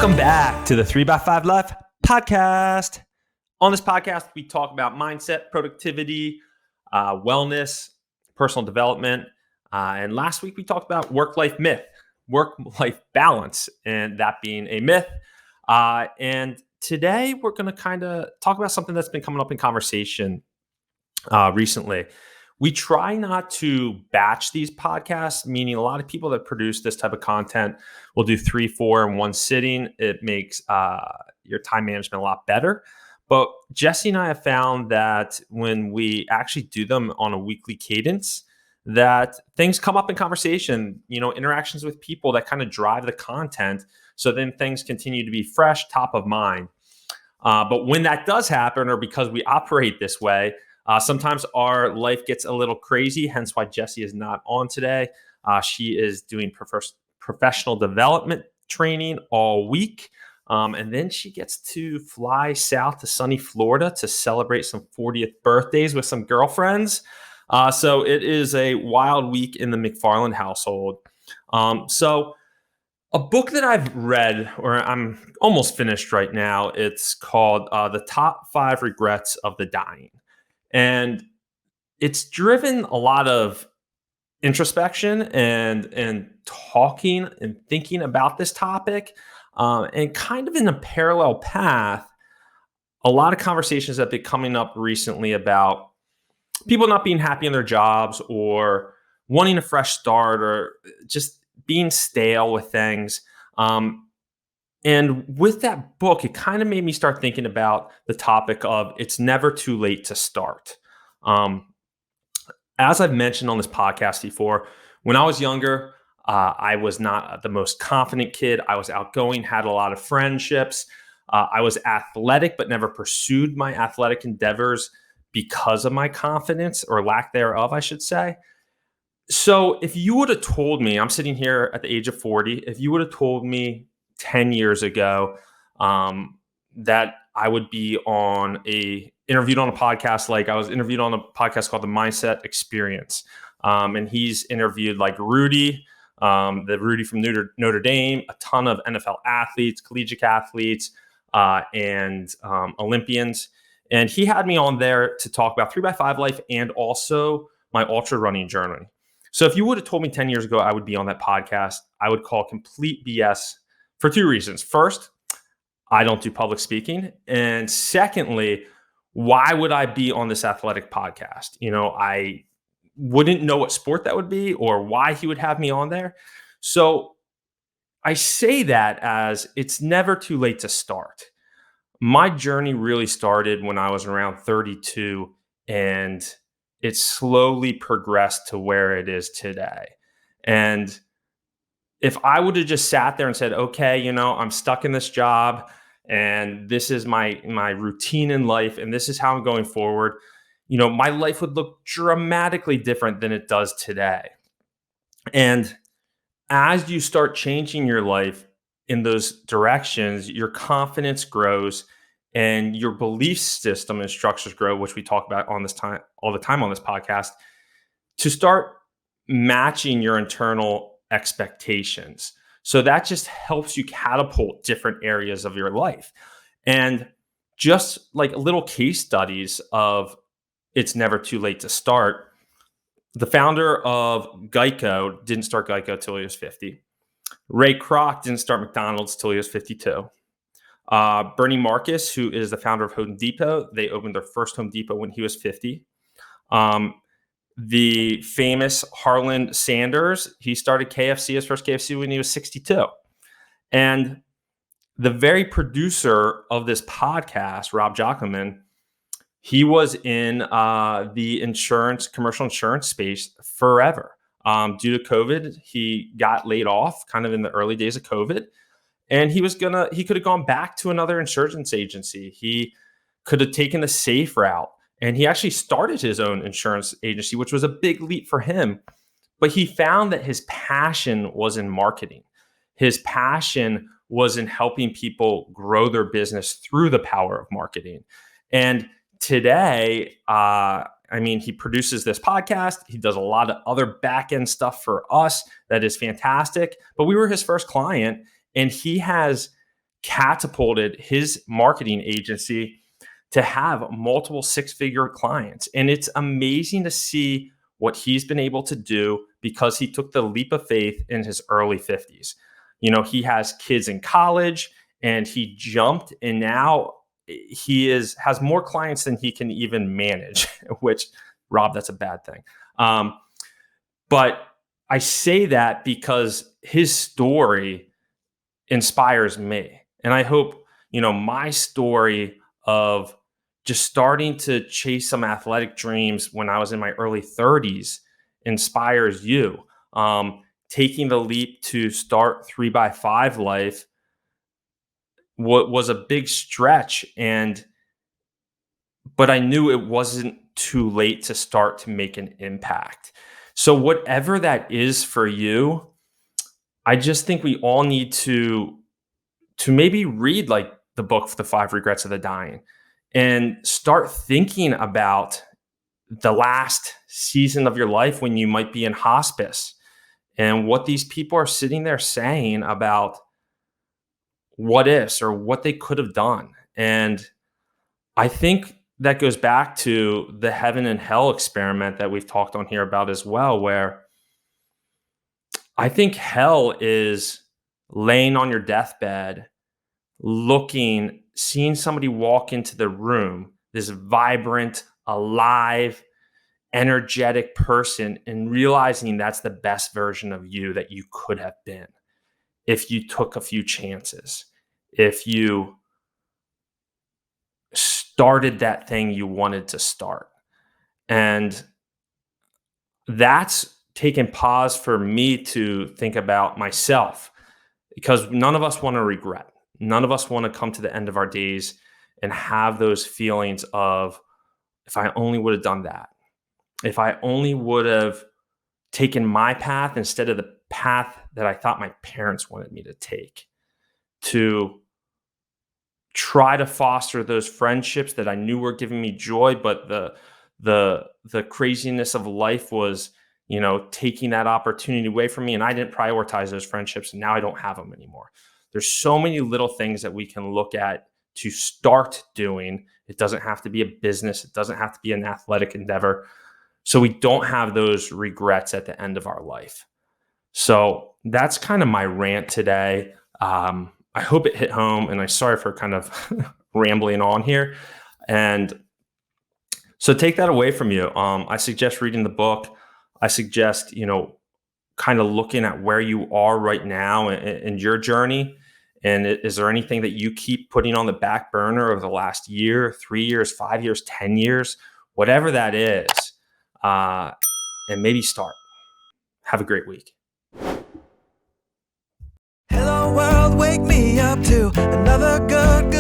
Welcome back to the 3x5 Life podcast. On this podcast, we talk about mindset, productivity, wellness, personal development. And last week, we talked about work-life myth, work-life balance, and that being a myth. And today, we're going to kind of talk about something that's been coming up in conversation recently. We try not to batch these podcasts, meaning a lot of people that produce this type of content will do 3, 4 in one sitting. It makes your time management a lot better. But Jesse and I have found that when we actually do them on a weekly cadence, that things come up in conversation, interactions with people that kind of drive the content. So then things continue to be fresh, top of mind. But when that does happen, or because we operate this way, sometimes our life gets a little crazy, hence why Jessie is not on today. She is doing professional development training all week. And then she gets to fly south to sunny Florida to celebrate some 40th birthdays with some girlfriends. So it is a wild week in the McFarland household. So a book that I've read, or I'm almost finished right now, it's called The Top 5 Regrets of the Dying. And it's driven a lot of introspection and talking and thinking about this topic, and kind of in a parallel path. A lot of conversations have been coming up recently about people not being happy in their jobs or wanting a fresh start or just being stale with things. And with that book, it kind of made me start thinking about the topic of it's never too late to start. As I've mentioned on this podcast before, when I was younger, I was not the most confident kid. I was outgoing, had a lot of friendships. I was athletic, but never pursued my athletic endeavors because of my confidence or lack thereof, I should say. So if you would have told me, I'm sitting here at the age of 40, if you would have told me 10 years ago that I would be interviewed on a podcast, like I was interviewed on a podcast called The Mindset Experience. And he's interviewed like Rudy, the Rudy from Notre Dame, a ton of NFL athletes, collegiate athletes, and Olympians. And he had me on there to talk about 3x5 life and also my ultra running journey. So if you would have told me 10 years ago I would be on that podcast, I would call complete BS for 2 reasons. First, I don't do public speaking. And secondly, why would I be on this athletic podcast? I wouldn't know what sport that would be or why he would have me on there. So I say that as it's never too late to start. My journey really started when I was around 32, and it slowly progressed to where it is today. And if I would have just sat there and said, okay, I'm stuck in this job and this is my routine in life and this is how I'm going forward, my life would look dramatically different than it does today. And as you start changing your life in those directions, your confidence grows and your belief system and structures grow, which we talk about all the time on this podcast, to start matching your internal expectations. So that just helps you catapult different areas of your life. And just like little case studies of it's never too late to start. The founder of Geico didn't start Geico till he was 50. Ray Kroc didn't start McDonald's till he was 52. Bernie Marcus, who is the founder of Home Depot, they opened their first Home Depot when he was 50. The famous Harlan Sanders, he started KFC, his first KFC, when he was 62. And the very producer of this podcast, Rob Jockman, he was in the commercial insurance space forever. Due to COVID, he got laid off kind of in the early days of COVID. And he could have gone back to another insurance agency. He could have taken the safe route. And he actually started his own insurance agency, which was a big leap for him. But he found that his passion was in marketing. His passion was in helping people grow their business through the power of marketing. And today, he produces this podcast. He does a lot of other back-end stuff for us that is fantastic. But we were his first client, and he has catapulted his marketing agency to have multiple six-figure clients. And it's amazing to see what he's been able to do because he took the leap of faith in his early 50s. He has kids in college and he jumped, and now has more clients than he can even manage, which, Rob, that's a bad thing. But I say that because his story inspires me. And I hope, my story of just starting to chase some athletic dreams when I was in my early 30s inspires you. Taking the leap to start 3x5 life was a big stretch, but I knew it wasn't too late to start to make an impact. So whatever that is for you, I just think we all need to maybe read like the book, The 5 Regrets of the Dying, and start thinking about the last season of your life when you might be in hospice and what these people are sitting there saying about what ifs or what they could have done. And I think that goes back to the heaven and hell experiment that we've talked on here about as well, where I think hell is laying on your deathbed, seeing somebody walk into the room, this vibrant, alive, energetic person, and realizing that's the best version of you that you could have been if you took a few chances, if you started that thing you wanted to start. And that's taken pause for me to think about myself, because none of us want to regret. None of us want to come to the end of our days and have those feelings of, if I only would have done that, if I only would have taken my path instead of the path that I thought my parents wanted me to take, to try to foster those friendships that I knew were giving me joy, but the craziness of life was, taking that opportunity away from me, and I didn't prioritize those friendships, and now I don't have them anymore. There's so many little things that we can look at to start doing. It doesn't have to be a business. It doesn't have to be an athletic endeavor. So we don't have those regrets at the end of our life. So that's kind of my rant today. I hope it hit home, and I'm sorry for kind of rambling on here. And so take that away from you. I suggest reading the book. I suggest, kind of looking at where you are right now in your journey. And is there anything that you keep putting on the back burner over the last year, 3 years, 5 years, 10 years, whatever that is, and maybe start. Have a great week. Hello world, wake me up to another good